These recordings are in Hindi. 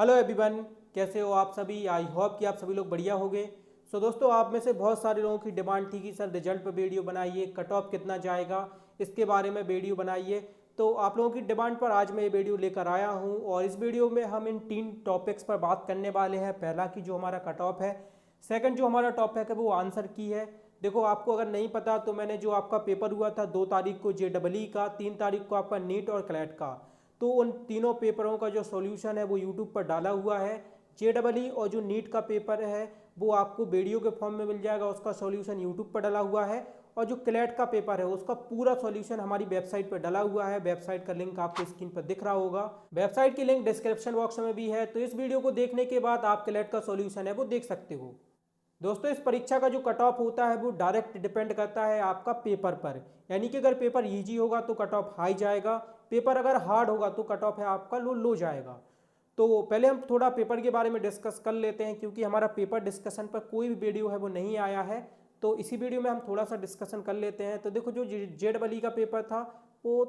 हेलो एवरीवन, कैसे हो आप सभी। आई होप कि आप सभी लोग बढ़िया होंगे। सो दोस्तों, आप में से बहुत सारे लोगों की डिमांड थी कि सर रिजल्ट पे वीडियो बनाइए, कट ऑफ कितना जाएगा इसके बारे में वीडियो बनाइए। तो आप लोगों की डिमांड पर आज मैं ये वीडियो लेकर आया हूँ और इस वीडियो में हम इन 3 टॉपिक्स पर बात करने वाले हैं। पहला कि जो हमारा कट ऑफ है, सेकंड जो हमारा टॉपिक है वो आंसर की है। देखो, आपको अगर नहीं पता तो मैंने जो आपका पेपर हुआ था 2 तारीख को JEE का, 3 तारीख को आपका नीट और क्लैट का, तो उन तीनों पेपरों का जो सॉल्यूशन है वो यूट्यूब पर डाला हुआ है। JEE और जो नीट का पेपर है वो आपको वीडियो के फॉर्म में मिल जाएगा, उसका सॉल्यूशन यूट्यूब पर डाला हुआ है। और जो क्लैट का पेपर है उसका पूरा सॉल्यूशन हमारी वेबसाइट पर डाला हुआ है। वेबसाइट का लिंक आपको स्क्रीन पर दिख रहा होगा, वेबसाइट की लिंक डिस्क्रिप्शन बॉक्स में भी है। तो इस वीडियो को देखने के बाद आप क्लैट का सॉल्यूशन है वो देख सकते हो। दोस्तों, इस परीक्षा का जो कट ऑफ होता है वो डायरेक्ट डिपेंड करता है आपका पेपर पर। यानी कि अगर पेपर इजी होगा तो कट ऑफ हाई जाएगा, पेपर अगर हार्ड होगा तो कट ऑफ है आपका लो जाएगा। तो पहले हम थोड़ा पेपर के बारे में डिस्कस कर लेते हैं, क्योंकि हमारा पेपर डिस्कशन पर कोई भी वीडियो है वो नहीं आया है। तो इसी वीडियो में हम थोड़ा सा डिस्कशन कर लेते हैं। तो देखो, जो JEE का पेपर था वो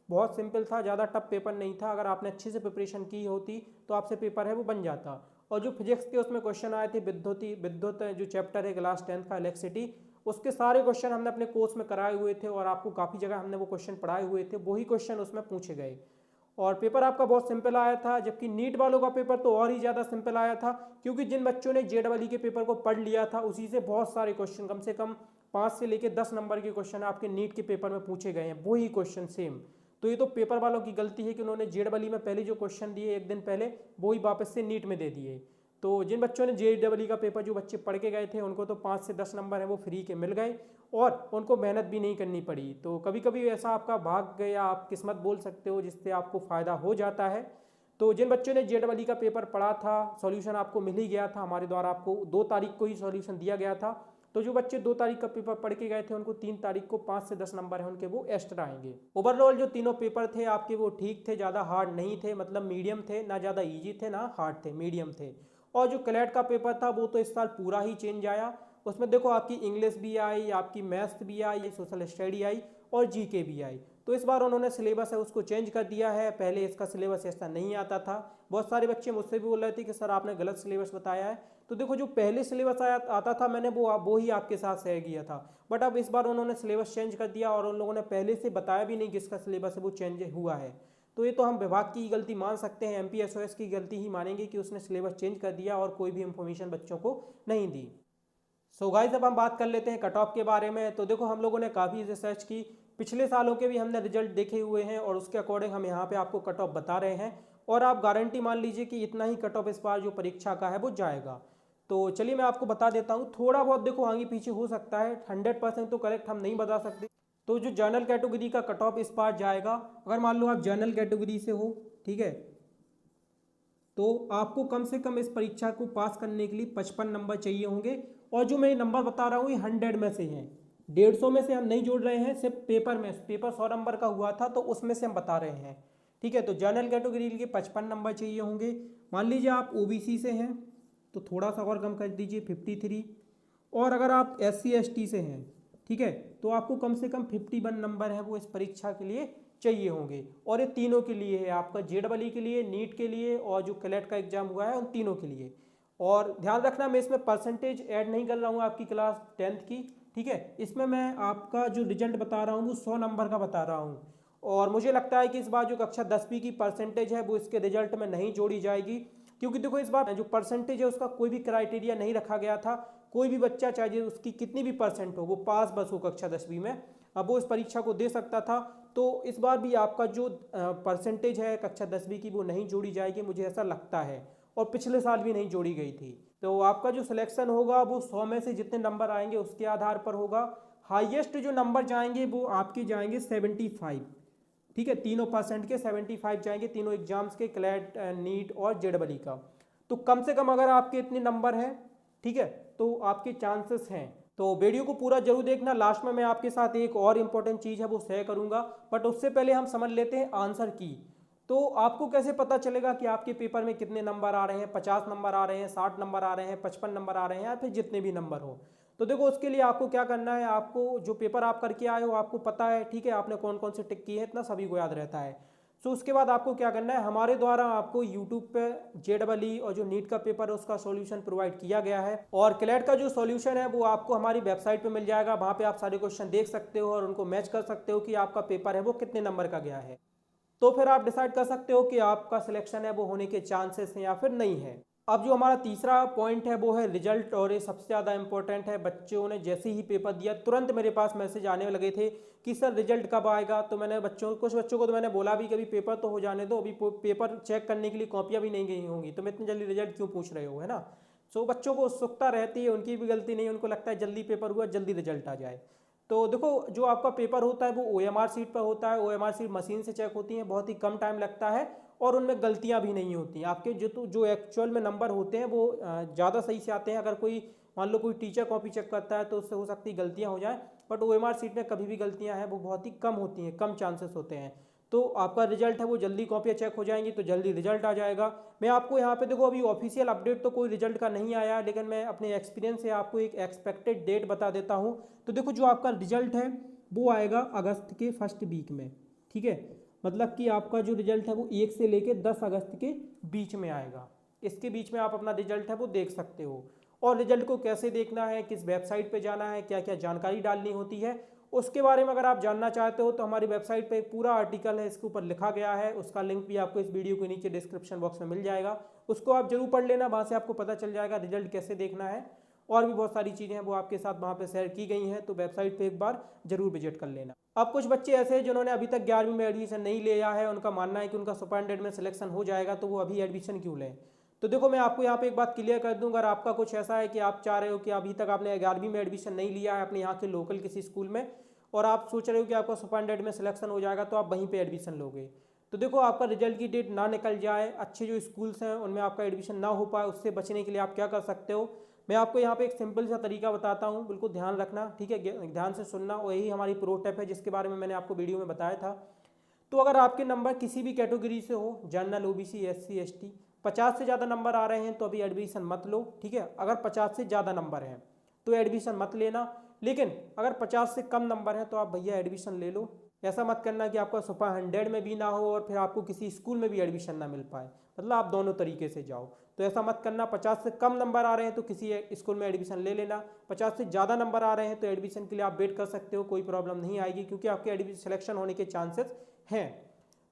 बहुत सिंपल था, ज़्यादा टफ पेपर नहीं था। अगर आपने अच्छे से प्रिपरेशन की होती तो आपसे पेपर है वो बन जाता। और जो फिजिक्स के उसमें क्वेश्चन आए थे, विद्युत जो चैप्टर है क्लास 10th का इलेक्ट्रिसिटी, उसके सारे क्वेश्चन हमने अपने कोर्स में कराए हुए थे और आपको काफ़ी जगह हमने वो क्वेश्चन पढ़ाए हुए थे, वही क्वेश्चन उसमें पूछे गए। और पेपर आपका बहुत सिंपल आया था। जबकि नीट वालों का पेपर तो और ही ज़्यादा सिंपल आया था, क्योंकि जिन बच्चों ने JEE के पेपर को पढ़ लिया था उसी से बहुत सारे क्वेश्चन, कम से कम 5 से लेकर 10 नंबर के क्वेश्चन आपके नीट के पेपर में पूछे गए हैं, वही क्वेश्चन सेम। तो ये तो पेपर वालों की गलती है कि उन्होंने JEE में पहले जो क्वेश्चन दिए एक दिन पहले, वही वापस से नीट में दे दिए। तो जिन बच्चों ने JEE का पेपर, जो बच्चे पढ़ के गए थे, उनको तो 5 से 10 नंबर है वो फ्री के मिल गए और उनको मेहनत भी नहीं करनी पड़ी। तो कभी कभी ऐसा आपका भाग गया, आप किस्मत बोल सकते हो, जिससे आपको फ़ायदा हो जाता है। तो जिन बच्चों ने JEE का पेपर पढ़ा था, सॉल्यूशन आपको मिल ही गया था, हमारे द्वारा आपको 2 तारीख को ही सॉल्यूशन दिया गया था। तो जो बच्चे 2 तारीख का पेपर पढ़ के गए थे उनको 3 तारीख को 5 से 10 नंबर है उनके वो एक्स्ट्रा आएंगे। ओवरऑल जो तीनों पेपर थे आपके वो ठीक थे, ज़्यादा हार्ड नहीं थे, मतलब मीडियम थे, ना ज़्यादा ईजी थे ना हार्ड थे, मीडियम थे। और जो क्लैट का पेपर था वो तो इस साल पूरा ही चेंज आया। उसमें देखो, आपकी इंग्लिश भी आई, आपकी मैथ्स भी आई, सोशल स्टडी आई और GK भी आई। तो इस बार उन्होंने सिलेबस है उसको चेंज कर दिया है, पहले इसका सिलेबस ऐसा नहीं आता था। बहुत सारे बच्चे मुझसे भी बोल रहे थे कि सर आपने गलत सिलेबस बताया है। तो देखो, जो पहले सिलेबस आता था मैंने वो ही आपके साथ शेयर किया था। बट अब इस बार उन्होंने सिलेबस चेंज कर दिया और उन लोगों ने पहले से बताया भी नहीं कि इसका सिलेबस है वो चेंज हुआ है। तो ये तो हम विभाग की गलती मान सकते हैं, MPSOS की गलती ही मानेंगे कि उसने सिलेबस चेंज कर दिया और कोई भी इंफॉर्मेशन बच्चों को नहीं दी। सो गाइस, अब हम बात कर लेते हैं कट ऑफ के बारे में। तो देखो, हम लोगों ने काफ़ी रिसर्च की, पिछले सालों के भी हमने रिजल्ट देखे हुए हैं और उसके अकॉर्डिंग हम यहाँ पे आपको कट ऑफ बता रहे हैं। और आप गारंटी मान लीजिए कि इतना ही कट ऑफ इस बार जो परीक्षा का है वो जाएगा। तो चलिए मैं आपको बता देता हूँ, थोड़ा बहुत देखो आगे पीछे हो सकता है, 100% तो करेक्ट हम नहीं बता सकते। तो जो जनरल कैटेगरी का कट ऑफ इस बार जाएगा, अगर मान लो आप जनरल कैटेगरी से हो, ठीक है, तो आपको कम से कम इस परीक्षा को पास करने के लिए 55 नंबर चाहिए होंगे। और जो मैं ये नंबर बता रहा हूँ ये 100 में से हैं, 150 में से हम नहीं जोड़ रहे हैं, सिर्फ पेपर में, पेपर 100 नंबर का हुआ था तो उसमें से हम बता रहे हैं। ठीक है, तो जनरल कैटेगरी के 55 नंबर चाहिए होंगे। मान लीजिए आप OBC से हैं तो थोड़ा सा और कम कर दीजिए, 53। और अगर आप SC ST से हैं, ठीक है, तो आपको कम से कम 51 नंबर है वो इस परीक्षा के लिए चाहिए होंगे। और ये तीनों के लिए है, आपका JEE के लिए, नीट के लिए और जो क्लैट का एग्जाम हुआ है उन तीनों के लिए। और ध्यान रखना, मैं इसमें परसेंटेज ऐड नहीं कर रहा हूँ आपकी क्लास 10th की, ठीक है, इसमें मैं आपका जो रिजल्ट बता रहा हूँ वो 100 नंबर का बता रहा हूँ। और मुझे लगता है कि इस बार जो कक्षा 10वीं की परसेंटेज है वो इसके रिजल्ट में नहीं जोड़ी जाएगी, क्योंकि देखो इस बार जो परसेंटेज है उसका कोई भी क्राइटेरिया नहीं रखा गया था। कोई भी बच्चा, चाहे उसकी कितनी भी परसेंट हो, वो पास बस हो कक्षा 10वीं में, अब वो इस परीक्षा को दे सकता था। तो इस बार भी आपका जो परसेंटेज है कक्षा 10वीं की वो नहीं जोड़ी जाएगी, मुझे ऐसा लगता है। और पिछले साल भी नहीं जोड़ी गई थी। तो आपका जो सिलेक्शन होगा वो 100 में से जितने नंबर आएंगे उसके आधार पर होगा। हाईएस्ट जो नंबर जाएंगे वो आपके जाएंगे 75, ठीक है, तीनों परसेंट के 75 जाएंगे, तीनों एग्जाम्स के, क्लैट, नीट और JEE का। तो कम से कम अगर आपके इतने नंबर हैं, ठीक है, तो आपके चांसेस हैं। तो वीडियो को पूरा जरूर देखना, लास्ट में मैं आपके साथ एक और इम्पोर्टेंट चीज़ है वो शेयर करूंगा। बट उससे पहले हम समझ लेते हैं आंसर की। तो आपको कैसे पता चलेगा कि आपके पेपर में कितने नंबर आ रहे हैं, 50 नंबर आ रहे हैं, 60 नंबर आ रहे हैं, 55 नंबर आ रहे हैं, या फिर जितने भी नंबर हो। तो देखो, उसके लिए आपको क्या करना है, आपको जो पेपर आप करके आए हो आपको पता है, ठीक है, आपने कौन कौन से टिक किए हैं, इतना सभी को याद रहता है। सो उसके बाद आपको क्या करना है, हमारे द्वारा आपको यूट्यूब पे JEE और जो नीट का पेपर है उसका सॉल्यूशन प्रोवाइड किया गया है, और क्लैट का जो सॉल्यूशन है वो आपको हमारी वेबसाइट पे मिल जाएगा। वहाँ पे आप सारे क्वेश्चन देख सकते हो और उनको मैच कर सकते हो कि आपका पेपर है वो कितने नंबर का गया है। तो फिर आप डिसाइड कर सकते हो कि आपका सिलेक्शन है वो होने के चांसेस हैं या फिर नहीं है। अब जो हमारा तीसरा पॉइंट है वो है रिजल्ट, और ये सबसे ज़्यादा इंपॉर्टेंट है। बच्चों ने जैसे ही पेपर दिया तुरंत मेरे पास मैसेज आने लगे थे कि सर रिजल्ट कब आएगा। तो मैंने कुछ बच्चों को तो मैंने बोला भी कि अभी पेपर तो हो जाने दो, अभी पेपर चेक करने के लिए कॉपियाँ भी नहीं गई होंगी, तो मैं इतनी जल्दी रिजल्ट क्यों पूछ रहे हो, है ना। सो बच्चों को उत्सुकता रहती है, उनकी भी गलती नहीं, उनको लगता है जल्दी पेपर हुआ जल्दी रिजल्ट आ जाए। तो देखो जो आपका पेपर होता है वो OMR सीट पर होता है, OMR सीट मशीन से चेक होती है, बहुत ही कम टाइम लगता है और उनमें गलतियां भी नहीं होती हैं। आपके जो एक्चुअल में नंबर होते हैं वो ज़्यादा सही से आते हैं। अगर कोई मान लो कोई टीचर कॉपी चेक करता है तो उससे हो सकती है गलतियां हो जाए, बट OMR सीट में कभी भी गलतियां हैं वो बहुत ही कम होती हैं, कम चांसेस होते हैं। तो आपका रिजल्ट है वो जल्दी कॉपियाँ चेक हो जाएंगी तो जल्दी रिजल्ट आ जाएगा। मैं आपको यहाँ पे देखो अभी ऑफिशियल अपडेट तो कोई रिजल्ट का नहीं आया, लेकिन मैं अपने एक्सपीरियंस से आपको एक एक्सपेक्टेड डेट बता देता हूँ। तो देखो जो आपका रिजल्ट है वो आएगा अगस्त के फर्स्ट वीक में, ठीक है। मतलब कि आपका जो रिजल्ट है वो 1 से लेके 10 अगस्त के बीच में आएगा। इसके बीच में आप अपना रिजल्ट है वो देख सकते हो। और रिजल्ट को कैसे देखना है, किस वेबसाइट पे जाना है, क्या क्या जानकारी डालनी होती है, उसके बारे में अगर आप जानना चाहते हो तो हमारी वेबसाइट पे एक पूरा आर्टिकल है, इसके ऊपर लिखा गया है। उसका लिंक भी आपको इस वीडियो के नीचे डिस्क्रिप्शन बॉक्स में मिल जाएगा, उसको आप जरूर पढ़ लेना, वहाँ से आपको पता चल जाएगा रिजल्ट कैसे देखना है। और भी बहुत सारी चीज़ें हैं वो आपके साथ वहाँ पे शेयर की गई हैं, तो वेबसाइट पे एक बार जरूर विजिट कर लेना। अब कुछ बच्चे ऐसे हैं जिन्होंने अभी तक 11वीं में एडमिशन नहीं लिया है, उनका मानना है कि उनका सुपरिटेंडेंट में सिलेक्शन हो जाएगा तो वो अभी एडमिशन क्यों लें। तो देखो मैं आपको यहाँ पे एक बात क्लियर कर दूँ, अगर आपका कुछ ऐसा है कि आप चाह रहे हो कि अभी तक आपने 11वीं में एडमिशन नहीं लिया है अपने यहाँ के लोकल किसी स्कूल में, और आप सोच रहे हो कि आपका सुपरिटेंडेंट में सिलेक्शन हो जाएगा तो आप वहीं पे एडमिशन लोगे, तो देखो आपका रिजल्ट की डेट ना निकल जाए, अच्छे जो स्कूल्स हैं उनमें आपका एडमिशन ना हो पाए, उससे बचने के लिए आप क्या कर सकते हो। मैं आपको यहाँ पे एक सिंपल सा तरीका बताता हूँ, बिल्कुल ध्यान रखना, ठीक है, ध्यान से सुनना। और यही हमारी प्रो टिप है जिसके बारे में मैंने आपको वीडियो में बताया था। तो अगर आपके नंबर किसी भी कैटेगरी से हो, जनरल, OBC, SC ST, 50 से ज़्यादा नंबर आ रहे हैं तो अभी एडमिशन मत लो, ठीक है। अगर 50 से ज़्यादा नंबर हैं तो एडमिशन मत लेना, लेकिन अगर 50 से कम नंबर है तो आप भैया एडमिशन ले लो। ऐसा मत करना कि आपका सुपर 100 में भी ना हो और फिर आपको किसी स्कूल में भी एडमिशन ना मिल पाए, मतलब आप दोनों तरीके से जाओ। तो ऐसा मत करना, 50 से कम नंबर आ रहे हैं तो किसी स्कूल में एडमिशन ले लेना, 50 से ज़्यादा नंबर आ रहे हैं तो एडमिशन के लिए आप वेट कर सकते हो, कोई प्रॉब्लम नहीं आएगी, क्योंकि आपके एडमिशन सिलेक्शन होने के चांसेस हैं।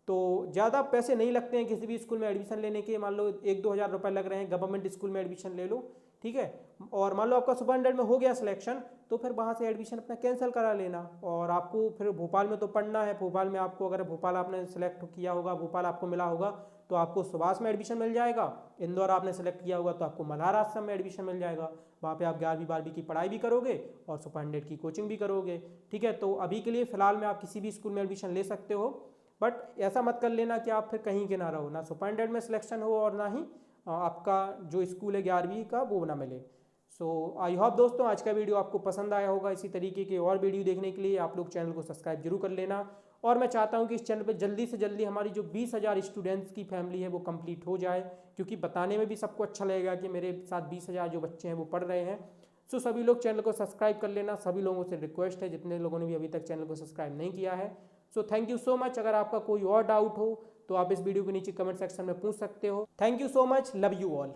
तो ज़्यादा पैसे नहीं लगते हैं किसी भी स्कूल में एडमिशन लेने के, मान लो 1-2 हज़ार रुपये लग रहे हैं, गवर्नमेंट स्कूल में एडमिशन ले लो, ठीक है। और मान लो आपका सुपरिटेंडेंट में हो गया सिलेक्शन तो फिर वहाँ से एडमिशन अपना कैंसिल करा लेना। और आपको फिर भोपाल में तो पढ़ना है, भोपाल में आपको अगर भोपाल आपने सेलेक्ट किया होगा, भोपाल आपको मिला होगा तो आपको सुभाष में एडमिशन मिल जाएगा। इंदौर आपने सेलेक्ट किया होगा तो आपको मल्हार आश्रम में एडमिशन मिल जाएगा, वहाँ पे आप 11वीं-12वीं की पढ़ाई भी करोगे और सुपरिटेंडेंट की कोचिंग भी करोगे, ठीक है। तो अभी के लिए फ़िलहाल में आप किसी भी स्कूल में एडमिशन ले सकते हो, बट ऐसा मत कर लेना कि आप फिर कहीं के ना रहो, ना सुपरिटेंडेंट में सिलेक्शन हो और ना ही आपका जो स्कूल है 11वीं का वो ना मिले। सो आई होप दोस्तों आज का वीडियो आपको पसंद आया होगा। इसी तरीके के और वीडियो देखने के लिए आप लोग चैनल को सब्सक्राइब जरूर कर लेना। और मैं चाहता हूं कि इस चैनल पे जल्दी से जल्दी हमारी जो 20,000 स्टूडेंट्स की फैमिली है वो कंप्लीट हो जाए, क्योंकि बताने में भी सबको अच्छा लगेगा कि मेरे साथ 20,000 जो बच्चे हैं वो पढ़ रहे हैं। सो सभी लोग चैनल को सब्सक्राइब कर लेना, सभी लोगों से रिक्वेस्ट है जितने लोगों ने भी अभी तक चैनल को सब्सक्राइब नहीं किया है। So thank you so much. अगर आपका कोई और डाउट हो तो आप इस वीडियो के नीचे कमेंट सेक्शन में पूछ सकते हो। Thank you so much, love you all.